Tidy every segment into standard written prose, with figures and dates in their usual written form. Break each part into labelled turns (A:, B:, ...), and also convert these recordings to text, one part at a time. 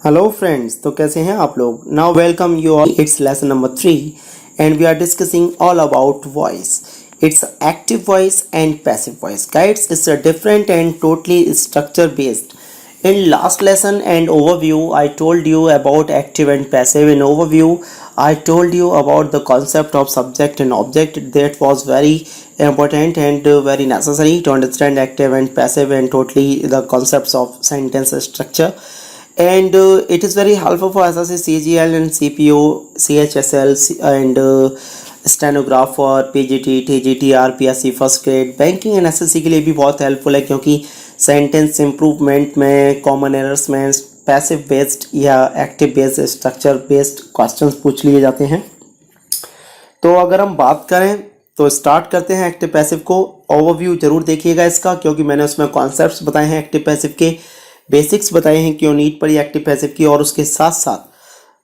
A: Hello friends, तो कैसे हैं आप लोग। Now welcome you all. It's lesson number 3 and we are discussing all about voice. It's active voice and passive voice. Guides, it's a different and totally structure based. In last lesson and overview, I told you about active and passive. In overview, I told you about the concept of subject and object. That was very important and very necessary to understand active and passive and totally the concepts of sentence structure. And it is very helpful for SSC, CGL and CPO, CHSL and stenographer, PGT, TGT, RPSC, first grade, banking and SSC के लिए भी बहुत helpful है क्योंकि sentence improvement में, common errors में passive based या active based structure based questions पूछ लिए जाते हैं. तो अगर हम बात करें तो स्टार्ट करते हैं एक्टिव पैसिव को. ओवरव्यू जरूर देखिएगा इसका क्योंकि मैंने उसमें कॉन्सेप्ट्स बताए हैं एक्टिव पैसिव के, बेसिक्स बताए हैं, क्यों नीड पड़ी एक्टिव पैसिव की, और उसके साथ साथ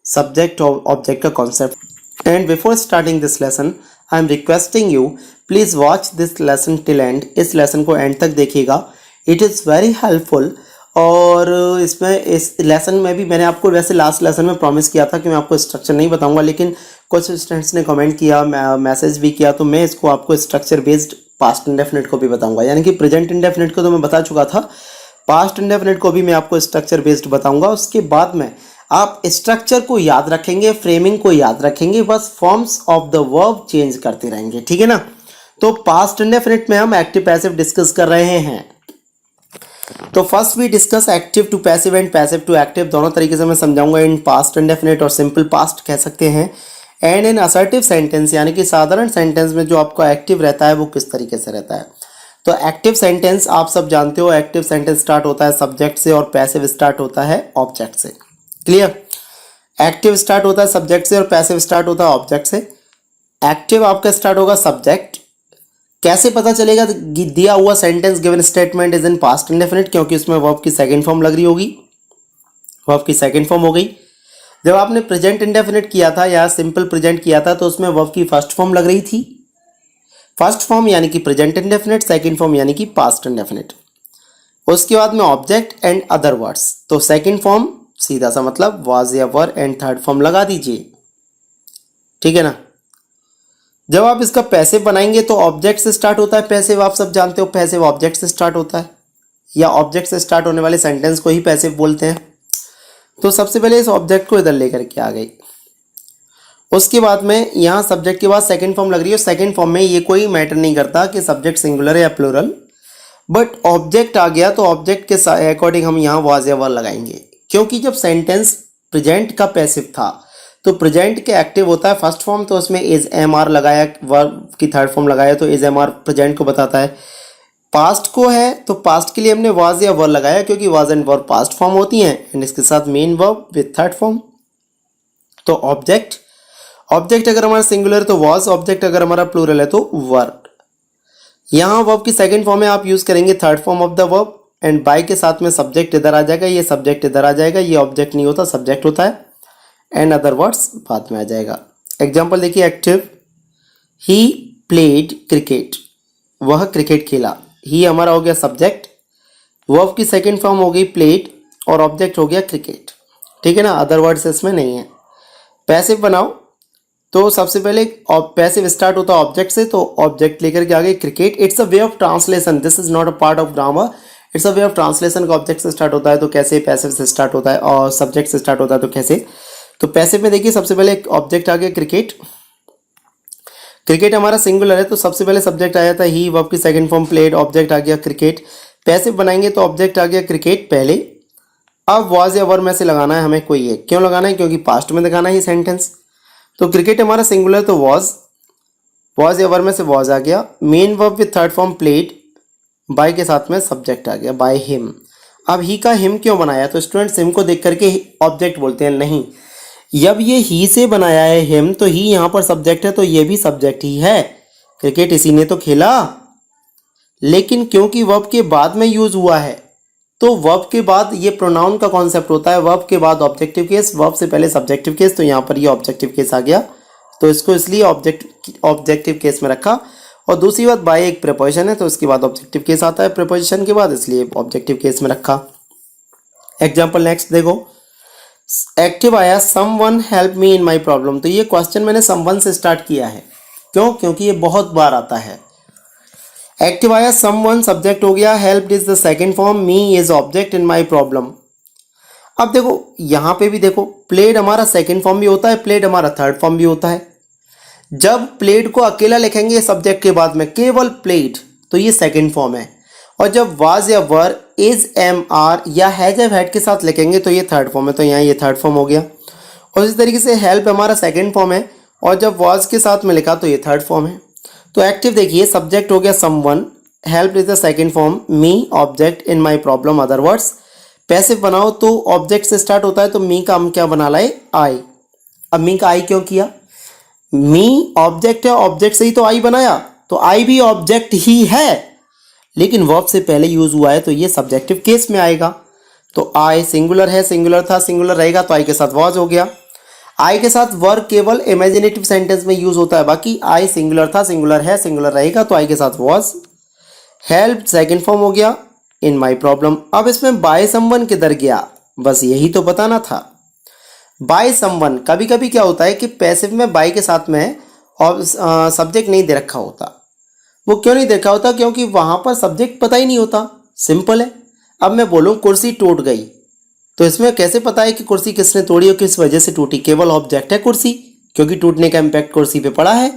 A: सब्जेक्ट और ऑब्जेक्ट का concept. And before starting this lesson, I am requesting you, please watch this lesson till end. इस lesson को end तक देखिएगा. It is very helpful. और इसमें इस lesson में भी मैंने आपको वैसे लास्ट lesson में प्रॉमिस किया था कि मैं आपको स्ट्रक्चर नहीं बताऊंगा, लेकिन कुछ स्टूडेंट्स ने कमेंट किया, मैसेज भी किया, तो मैं इसको आपको स्ट्रक्चर बेस्ड पास्ट इंडेफिनिट को भी बताऊंगा. यानी कि प्रेजेंट इंडेफिनिट को तो मैं बता चुका था, पास्ट इंडेफिनिट को भी मैं आपको स्ट्रक्चर बेस्ड बताऊंगा. उसके बाद में आप स्ट्रक्चर को याद रखेंगे, फ्रेमिंग को याद रखेंगे, बस forms of the verb change करते रहेंगे. ठीक है ना. तो पास्ट इंडेफिनिट में हम एक्टिव पैसिव डिस्कस कर रहे हैं. तो first we discuss active to passive and passive to active. दोनों तरीके से मैं समझाऊंगा. इन पास्ट इंडेफिनिट और सिंपल पास्ट कह सकते हैं. एंड इन असर्टिव सेंटेंस यानी कि साधारण सेंटेंस में जो आपका एक्टिव रहता है वो किस तरीके से रहता है. तो एक्टिव सेंटेंस आप सब जानते हो, एक्टिव सेंटेंस स्टार्ट होता है सब्जेक्ट से और पैसिव स्टार्ट होता है ऑब्जेक्ट से. क्लियर. एक्टिव स्टार्ट होता है सब्जेक्ट से और पैसिव स्टार्ट होता है ऑब्जेक्ट से. एक्टिव आपका स्टार्ट होगा सब्जेक्ट. कैसे पता चलेगा दिया हुआ sentence given statement is in past indefinite, क्योंकि उसमें वर्ब की सेकंड फॉर्म लग रही होगी. वर्ब की सेकंड फॉर्म हो गई. जब आपने प्रेजेंट इंडेफिनिट किया था या सिंपल प्रेजेंट किया था तो उसमें वर्ब की फर्स्ट फॉर्म लग रही थी. फर्स्ट फॉर्म यानी कि प्रेजेंट इंडेफिनिट, सेकंड फॉर्म यानी कि पास्ट इंडेफिनिट. उसके बाद में ऑब्जेक्ट एंड अदर वर्ड्स. तो सेकंड फॉर्म सीधा सा मतलब वाज या वर एंड थर्ड फॉर्म लगा दीजिए. ठीक है ना. जब आप इसका पैसिव बनाएंगे तो ऑब्जेक्ट से स्टार्ट होता है पैसिव. आप सब जानते हो पैसिव ऑब्जेक्ट से स्टार्ट होता है या ऑब्जेक्ट से स्टार्ट होने वाले सेंटेंस को ही पैसिव बोलते हैं. तो सबसे पहले इस ऑब्जेक्ट को इधर लेकर के आ गई. उसके बाद में यहाँ सब्जेक्ट के बाद सेकंड फॉर्म लग रही है. सेकंड फॉर्म में ये कोई मैटर नहीं करता कि सब्जेक्ट सिंगुलर है या प्लूरल, बट ऑब्जेक्ट आ गया तो ऑब्जेक्ट के अकॉर्डिंग हम यहाँ वाज या वर लगाएंगे. क्योंकि जब सेंटेंस प्रेजेंट का पैसिव था तो प्रेजेंट के एक्टिव होता है फर्स्ट फॉर्म, तो उसमें इज एम आर लगाया, वर्ब की थर्ड फॉर्म लगाया तो इज एम आर प्रेजेंट को बताता है. पास्ट को है तो पास्ट के लिए हमने वाज या वर लगाया क्योंकि was and were past form होती हैं एंड इसके साथ main verb with third form. तो ऑब्जेक्ट अगर हमारा सिंगुलर है तो वाज, ऑब्जेक्ट अगर हमारा प्लूरल है तो वर. यहाँ वर्ब की सेकंड फॉर्म में आप यूज करेंगे third form of the verb and by के साथ में सब्जेक्ट इधर आ जाएगा, ये सब्जेक्ट इधर आ जाएगा. ये ऑब्जेक्ट नहीं होता, सब्जेक्ट होता है. एंड अदर वर्ड्स बाद में आ जाएगा. एग्जांपल देखिए. एक्टिव, ही प्लेड क्रिकेट, वह क्रिकेट खेला. ही हमारा हो गया सब्जेक्ट, वर्ब की सेकंड फॉर्म हो गई प्लेड और ऑब्जेक्ट हो गया क्रिकेट. ठीक है ना. अदर वर्ड्स इसमें नहीं है. पैसिव बनाओ तो सबसे पहले पैसिव स्टार्ट होता है ऑब्जेक्ट से, तो ऑब्जेक्ट लेकर के आ गए cricket. It's a way of translation, this is not a part of grammar. It's a way of translation का ऑब्जेक्ट से स्टार्ट होता है तो कैसे, पैसिव से स्टार्ट होता है, और सब्जेक्ट से स्टार्ट होता है तो कैसे. तो पैसिव में देखिए सबसे पहले एक ऑब्जेक्ट आ गया क्रिकेट. क्रिकेट हमारा सिंगुलर है तो सबसे पहले सब्जेक्ट आया था ही, वर्ब की सेकंड फॉर्म प्लेड, ऑब्जेक्ट आ गया क्रिकेट. पैसिव बनाएंगे तो ऑब्जेक्ट आ गया क्रिकेट पहले. अब वाज या वर में से लगाना है हमें कोई एक. क्यों लगाना है? क्योंकि पास्ट में दिखाना है सेंटेंस. तो क्रिकेट हमारा सिंगुलर तो वाज या वर में से वाज आ गया. Main verb with third form played, by के साथ में सब्जेक्ट आ गया बाय हिम. अब ही का हिम क्यों बनाया? तो स्टूडेंट्स हिम को देख करके ऑब्जेक्ट बोलते हैं, नहीं. जब ये ही से बनाया है हिम तो ही यहाँ पर सब्जेक्ट है तो ये भी सब्जेक्ट ही है. क्रिकेट इसी ने तो खेला. लेकिन क्योंकि वर्ब के बाद में यूज हुआ है तो वर्ब के बाद ये प्रोनाउन का कॉन्सेप्ट होता है. वर्ब के बाद ऑब्जेक्टिव केस, वर्ब से पहले सब्जेक्टिव केस, तो यहाँ पर ये ऑब्जेक्टिव केस आ गया तो इसको इसलिए ऑब्जेक्टिव केस में रखा. और दूसरी बात, बाय एक प्रीपोजिशन है तो उसके बाद ऑब्जेक्टिव केस आता है प्रीपोजिशन के बाद, इसलिए ऑब्जेक्टिव केस में रखा. एग्जाम्पल नेक्स्ट देखो. एक्टिव आया someone help me in my problem, तो ये क्वेश्चन मैंने समवन से स्टार्ट किया है। क्यों? क्योंकि ये बहुत बार आता है। एक्टिव आया समवन, सब्जेक्ट हो गया, help is the second form, me is object in my problem. अब देखो यहाँ पे भी देखो, प्लेड हमारा सेकेंड फॉर्म भी होता है, प्लेड हमारा थर्ड फॉर्म भी होता है। जब प्लेड को अकेला लिखेंगे सब्जेक्ट के बाद में केवल प्लेड, तो ये सेकेंड फॉर्म है। और जब वाज या वर, इज, एम, आर या हैज या हैड के साथ लिखेंगे तो ये थर्ड फॉर्म है, तो यहाँ ये थर्ड फॉर्म हो गया। और इसी तरीके से हेल्प हमारा सेकेंड फॉर्म है, और जब वाज के साथ में लिखा तो ये थर्ड फॉर्म है। तो एक्टिव देखिए, सब्जेक्ट हो गया someone, help is the second form, me object in my problem other words. Passive बनाओ तो ऑब्जेक्ट से स्टार्ट होता है, तो मी का हम क्या बना लाए, आई। अब मी का आई क्यों किया? मी ऑब्जेक्ट है, ऑब्जेक्ट से ही तो आई बनाया, तो आई भी ऑब्जेक्ट ही है, लेकिन वर्ब से पहले यूज हुआ है तो ये सब्जेक्टिव केस में आएगा। तो आई सिंगुलर है, सिंगुलर था, सिंगुलर रहेगा, तो आई के साथ वॉज हो गया। आई के साथ वर्ब केवल इमेजिनेटिव सेंटेंस में यूज होता है, बाकी आई सिंगुलर था, सिंगुलर है, सिंगुलर रहेगा, तो आई के साथ वॉज। हेल्प सेकेंड फॉर्म हो गया, इन माई प्रॉब्लम। अब इसमें बाय समवन किधर गया, बस यही तो बताना था। बाय समवन, कभी कभी क्या होता है कि पैसिव में बाय के साथ में और सब्जेक्ट नहीं दे रखा होता। वो क्यों नहीं देखा होता? क्योंकि वहां पर सब्जेक्ट पता ही नहीं होता, सिंपल है। अब मैं बोलूँ कुर्सी टूट गई, तो इसमें कैसे पता है कि कुर्सी किसने तोड़ी और किस वजह से टूटी? केवल ऑब्जेक्ट है कुर्सी, क्योंकि टूटने का इम्पैक्ट कुर्सी पे पड़ा है,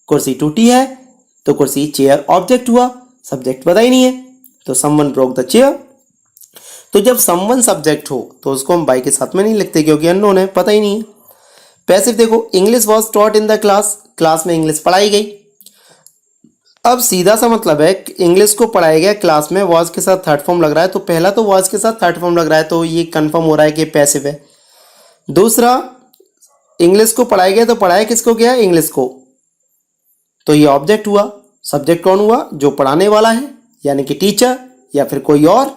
A: कुर्सी टूटी है, तो कुर्सी चेयर ऑब्जेक्ट हुआ, सब्जेक्ट पता ही नहीं है, तो समवन ब्रोक द चेयर। तो जब समवन सब्जेक्ट हो तो उसको हम बाय के साथ में नहीं लिखते, क्योंकि अननोन है, पता ही नहीं है। पैसिव देखो, English was taught in the class, class में इंग्लिश पढ़ाई गई। अब सीधा सा मतलब है इंग्लिश को पढ़ाया गया क्लास में, वॉज के साथ थर्ड फॉर्म लग रहा है, तो पहला तो वॉज के साथ थर्ड फॉर्म लग रहा है, तो ये कंफर्म हो रहा है कि पैसिव है। दूसरा, इंग्लिश को पढ़ाया गया तो पढ़ाया किसको गया? इंग्लिश को, तो ये ऑब्जेक्ट हुआ। सब्जेक्ट कौन हुआ? जो पढ़ाने वाला है, यानी कि टीचर या फिर कोई और।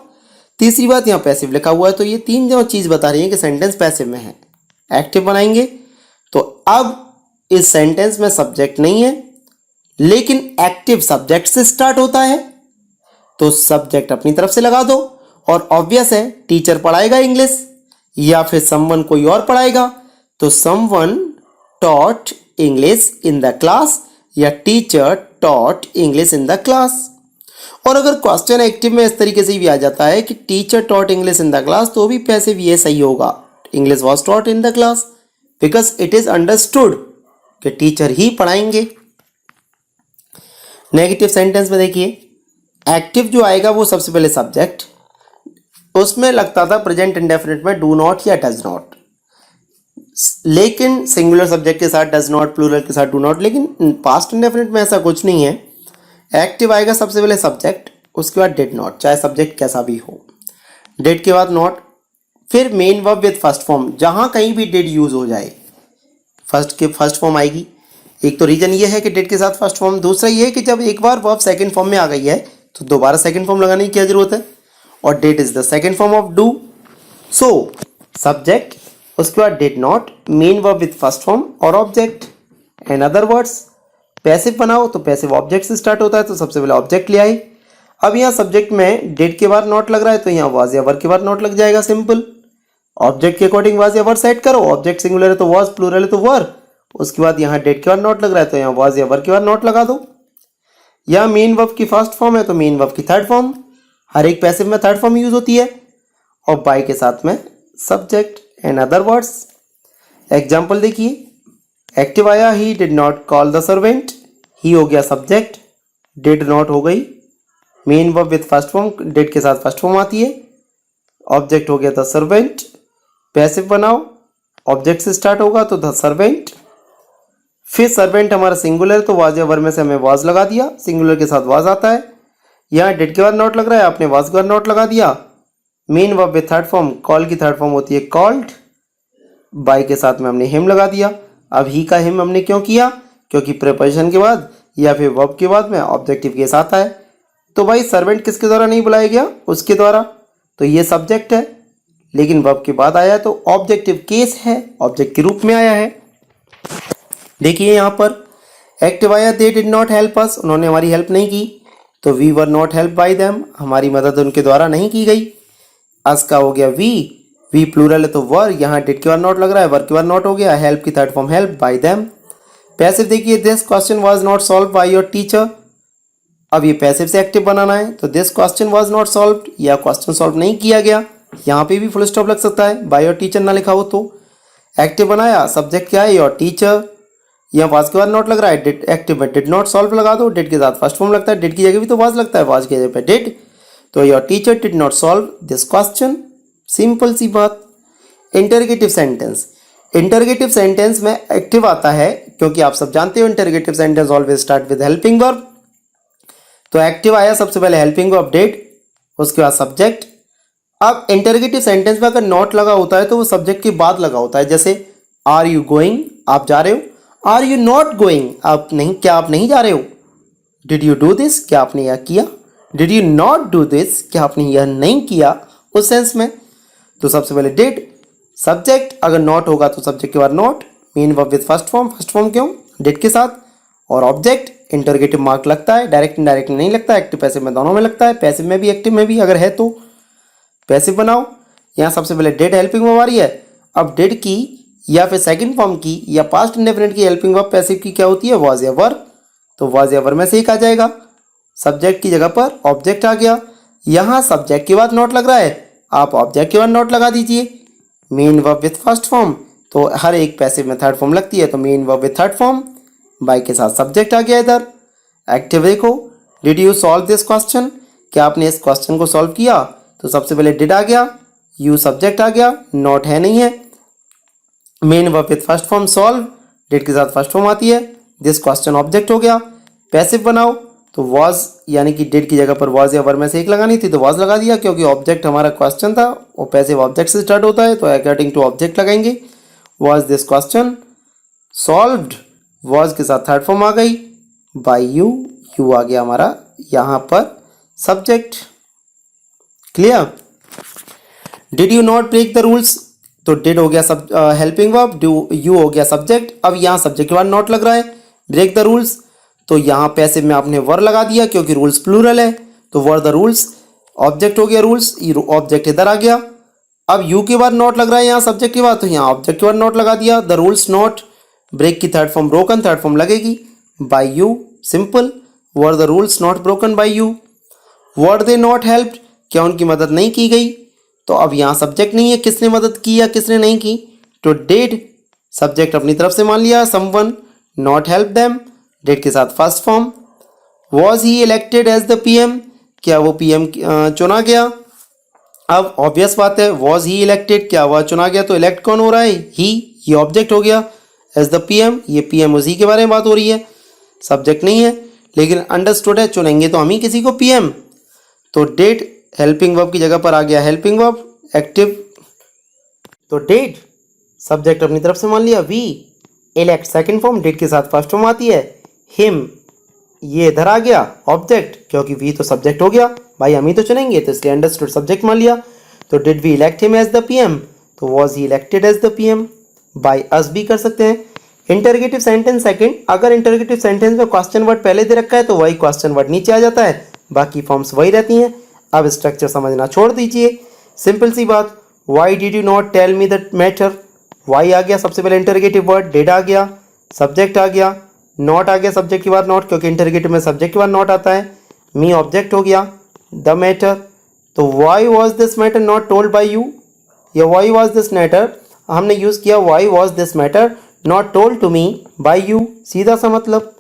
A: तीसरी बात, यहाँ पैसिव लिखा हुआ है, तो ये तीन जो चीज बता रही है कि सेंटेंस पैसिव में है। एक्टिव बनाएंगे तो अब इस सेंटेंस में सब्जेक्ट नहीं है, लेकिन एक्टिव सब्जेक्ट से स्टार्ट होता है, तो सब्जेक्ट अपनी तरफ से लगा दो। और ऑब्वियस है टीचर पढ़ाएगा इंग्लिश या फिर समवन कोई और पढ़ाएगा, तो someone taught English in the class या teacher taught English in the class. और अगर क्वेश्चन एक्टिव में इस तरीके से भी आ जाता है कि teacher taught English in the class, तो भी पैसिव ये सही होगा, English was taught in the class, because it is understood कि टीचर ही पढ़ाएंगे। नेगेटिव सेंटेंस में देखिए, एक्टिव जो आएगा वो सबसे पहले सब्जेक्ट, उसमें लगता था प्रेजेंट इंडेफिनिट में डू नॉट या डज नॉट, लेकिन सिंगुलर सब्जेक्ट के साथ डज नॉट, प्लूरल के साथ डू नॉट, लेकिन पास्ट इंडेफिनिट में ऐसा कुछ नहीं है। एक्टिव आएगा सबसे पहले सब्जेक्ट, उसके बाद डिड नॉट, चाहे सब्जेक्ट कैसा भी हो, डिड के बाद नॉट, फिर main verb with first form, जहां कहीं भी डिड यूज हो जाए फर्स्ट फॉर्म आएगी। एक तो रीजन ये है कि डिड के साथ फर्स्ट फॉर्म, दूसरा ये है कि जब एक बार वर्ब सेकंड फॉर्म में आ गई है तो दोबारा सेकंड फॉर्म लगाने की क्या जरूरत है, और did is the second form of do. So subject, उसके बाद did not, main verb with first form और object. In other words, passive बनाओ तो पैसिव ऑब्जेक्ट से स्टार्ट होता है, तो सबसे पहले ऑब्जेक्ट ले आए। अब यहाँ सब्जेक्ट में डिड के बाद नॉट लग रहा है, तो यहाँ वाज या वर के बाद नॉट लग जाएगा, सिंपल। ऑब्जेक्ट के अकॉर्डिंग वाज या वर सेट करो, ऑब्जेक्ट सिंगुलर है तो वाज, प्लूरल है तो वर। उसके बाद यहाँ डेट के बाद नॉट लग रहा है, तो यहाँ वाज या वर के बाद नॉट लगा दो। यहाँ मेन वर्ब की फर्स्ट फॉर्म है तो मेन वर्ब की थर्ड फॉर्म, हर एक पैसिव में थर्ड फॉर्म यूज होती है, और बाय के साथ में subject. In other words, example देखिए, एक्टिव आया, he did not call the servant, he हो गया सब्जेक्ट, डिड नॉट हो गई main verb with first form, did के साथ फर्स्ट फॉर्म आती है, ऑब्जेक्ट हो गया द सर्वेंट। पैसिव बनाओ, ऑब्जेक्ट से स्टार्ट होगा तो द सर्वेंट, फिर सर्वेंट हमारा सिंगुलर तो वाज या वर में से हमें वाज लगा दिया, सिंगुलर के साथ वाज आता है। यहाँ डिड के बाद नॉट लग रहा है, आपने वाज के बाद नॉट लगा दिया। Main verb with third form, call की थर्ड फॉर्म होती है कॉल्ड, बाय के साथ में हमने हिम लगा दिया। अब ही का हिम हमने क्यों किया? क्योंकि प्रीपोजिशन के बाद या फिर वर्ब के बाद में ऑब्जेक्टिव केस आता है, तो भाई सर्वेंट किसके द्वारा नहीं बुलाया गया? उसके द्वारा, तो ये सब्जेक्ट है, लेकिन वर्ब के बाद आया तो ऑब्जेक्टिव केस है, ऑब्जेक्ट के रूप में आया है। देखिए यहाँ पर एक्टिव आया, they did not help us, उन्होंने हमारी हेल्प नहीं की, तो we were not help by them, हमारी मदद उनके द्वारा नहीं की गई। अस का हो गया वी, वी प्लूरल है तो वर, यहाँ डिड के बाद नॉट लग रहा है, वर के बाद नॉट हो गया, हेल्प की third form help, by them. Passive देखिए, this question was not solve by your teacher. अब ये पैसिव से एक्टिव बनाना है, तो this question was not solved, या क्वेश्चन सॉल्व नहीं किया गया, यहाँ पे भी फुल स्टॉप लग सकता है, बाय योर टीचर ना लिखा हो तो। एक्टिव बनाया, सब्जेक्ट क्या है, योर टीचर, यहाँ वाज के बाद नॉट लग रहा है, डिड एक्टिव में डिड नॉट सॉल्व लगा दो, डिड के साथ फर्स्ट फॉर्म लगता है, डिड की जगह भी तो वाज लगता है, वाज की जगह पे डिड, तो your teacher did not solve this question. Simple सी बात। इंटरगेटिव सेंटेंस, इंटरगेटिव सेंटेंस में एक्टिव आता है, क्योंकि आप सब जानते हो interrogative sentence always start with helping verb. तो एक्टिव आया सबसे पहले हेल्पिंग वर्ब डिड, उसके बाद सब्जेक्ट। अब इंटरगेटिव सेंटेंस में अगर नॉट लगा होता है तो वो सब्जेक्ट के बाद लगा होता है, जैसे आर यू गोइंग, आप जा रहे हो, आर यू नॉट गोइंग, आप नहीं, क्या आप नहीं जा रहे हो, डिड यू डू दिस, क्या आपने यह किया, did you not do this, क्या आपने यह नहीं किया, उस सेंस में। तो सबसे पहले डिड, सब्जेक्ट, अगर नॉट होगा तो सब्जेक्ट के बाद not, main verb with first form क्यों, डिड के साथ, और ऑब्जेक्ट इंटरगेटिव मार्क लगता है, डायरेक्ट इनडायरेक्ट नहीं लगता, एक्टिव पैसिव में दोनों में लगता है, पैसिव में भी एक्टिव में भी अगर है तो। पैसिव बनाओ, यहाँ सबसे पहले डिड हेल्पिंग वर्ब आ रही है, अब डिड की या फिर सेकंड फॉर्म की या पास्ट इंडेफिनिट की हेल्पिंग वर्ब पैसिव की क्या होती है, वाज या वर, तो वाज या वर में से एक आ जाएगा, सब्जेक्ट की जगह पर ऑब्जेक्ट आ गया। यहाँ सब्जेक्ट के बाद नॉट लग रहा है, आप ऑब्जेक्ट के बाद नॉट लगा दीजिए, main verb with first form, तो हर एक पैसिव में थर्ड फॉर्म लगती है, तो main verb with third form, by के साथ सब्जेक्ट आ गया इधर। एक्टिव देखो, did you solve this question, क्या आपने इस क्वेश्चन को सॉल्व किया, तो सबसे पहले डिड आ गया, यू सब्जेक्ट आ गया, नॉट है नहीं है, main verb with first form solve, did के साथ फर्स्ट फॉर्म आती है, दिस क्वेश्चन ऑब्जेक्ट हो गया। पैसिव बनाओ, तो वॉज यानी कि डिड की जगह पर वॉज या वर में से एक लगानी थी तो वॉज लगा दिया, क्योंकि ऑब्जेक्ट हमारा क्वेश्चन था और पैसिव ऑब्जेक्ट से स्टार्ट होता है, तो अकॉर्डिंग टू ऑब्जेक्ट लगाएंगे। Was this question solved, was के साथ थर्ड फॉर्म आ गई, बाय यू, यू आ गया हमारा यहाँ पर subject. Clear. Did you not break the rules, तो डिड हो गया हेल्पिंग वर्ब, यू हो गया सब्जेक्ट। अब यहाँ सब्जेक्ट के बाद नॉट लग रहा है, ब्रेक द रूल्स, तो यहाँ पैसिव में आपने वर लगा दिया क्योंकि रूल्स प्लूरल है, तो वर द रूल्स, ऑब्जेक्ट हो गया रूल्स, ऑब्जेक्ट इधर आ गया। अब यू के बाद नॉट लग रहा है यहाँ सब्जेक्ट के बाद, तो यहाँ ऑब्जेक्ट के बाद नॉट लगा दिया, द रूल्स नॉट, ब्रेक की third form broken, third form लगेगी, by you, simple, were the rules not broken by you. Were they not helped, क्या उनकी मदद नहीं की गई, तो अब यहाँ सब्जेक्ट नहीं है, किसने मदद की या किसने नहीं की, तो डिड, सब्जेक्ट अपनी तरफ से मान लिया, someone not help them, did के साथ first form. Was he elected as the PM, क्या वो पीएम चुना गया, अब ऑब्वियस बात है, वॉज ही इलेक्टेड, क्या वह चुना गया, तो इलेक्ट कौन हो रहा है, ही, ये ऑब्जेक्ट हो गया, एज द पीएम, ये पीएम उसी के बारे में बात हो रही है, सब्जेक्ट नहीं है, लेकिन अंडरस्टूड है, चुनेंगे तो हम ही किसी को पीएम, तो डिड हेल्पिंग वर्ब की जगह पर आ गया हेल्पिंग वर्ब, एक्टिव, तो डिड सब्जेक्ट अपनी तरफ से मान लिया, we elect second form, did के साथ फर्स्ट फॉर्म आती है, हिम, ये इधर आ गया ऑब्जेक्ट, क्योंकि वी तो सब्जेक्ट हो गया, भाई हम ही तो चुनेंगे, तो इसलिए अंडरस्टूड सब्जेक्ट मान लिया, तो did we elect him as the PM, तो was he elected as the PM, by us भी कर सकते हैं। इंटरगेटिव सेंटेंस सेकंड, अगर इंटरगेटिव सेंटेंस में क्वेश्चन वर्ड पहले दे रखा है तो वही क्वेश्चन वर्ड नीचे आ जाता है, बाकी फॉर्म्स वही रहती हैं। अब स्ट्रक्चर समझना छोड़ दीजिए, सिंपल सी बात, why did you not tell me the matter, why आ गया सबसे पहले इंटरगेटिव वर्ड, डिड आ गया, सब्जेक्ट आ गया, नॉट आ गया सब्जेक्ट के बाद नॉट, क्योंकि इंटरगेटिव में सब्जेक्ट के बाद नॉट आता है, मी ऑब्जेक्ट हो गया, द मैटर, तो why was this matter not told by you, या वाई वॉज दिस मैटर हमने यूज़ किया, why was this matter not told to me by you, सीधा सा मतलब।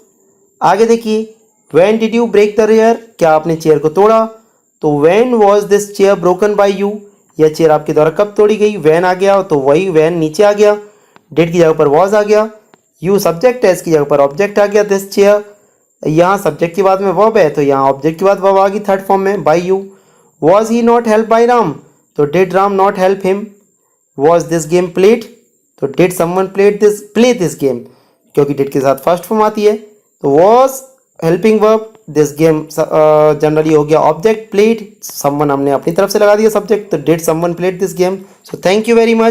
A: आगे देखिए, when did you break the chair, क्या आपने चेयर को तोड़ा, तो when was this chair broken by you, यह चेयर आपके द्वारा कब तोड़ी गई, व्हेन आ गया, तो वही व्हेन नीचे आ गया, डिड की जगह पर वॉज आ गया, यू सब्जेक्ट है, इसकी जगह पर ऑब्जेक्ट आ गया, दिस चेयर, यहाँ सब्जेक्ट के बाद में वर्ब है तो यहाँ ऑब्जेक्ट के बाद वर्ब आ गई थर्ड फॉर्म में, by you. Was he not help by Ram, तो did Ram not help him. Was this game played, तो did someone play this game, क्योंकि डिड के साथ फर्स्ट फॉर्म आती है, तो was helping verb, this game generally हो गया ऑब्जेक्ट, प्लेड समवन हमने अपनी तरफ से लगा दिया सब्जेक्ट, तो did someone played this game. So thank you very much.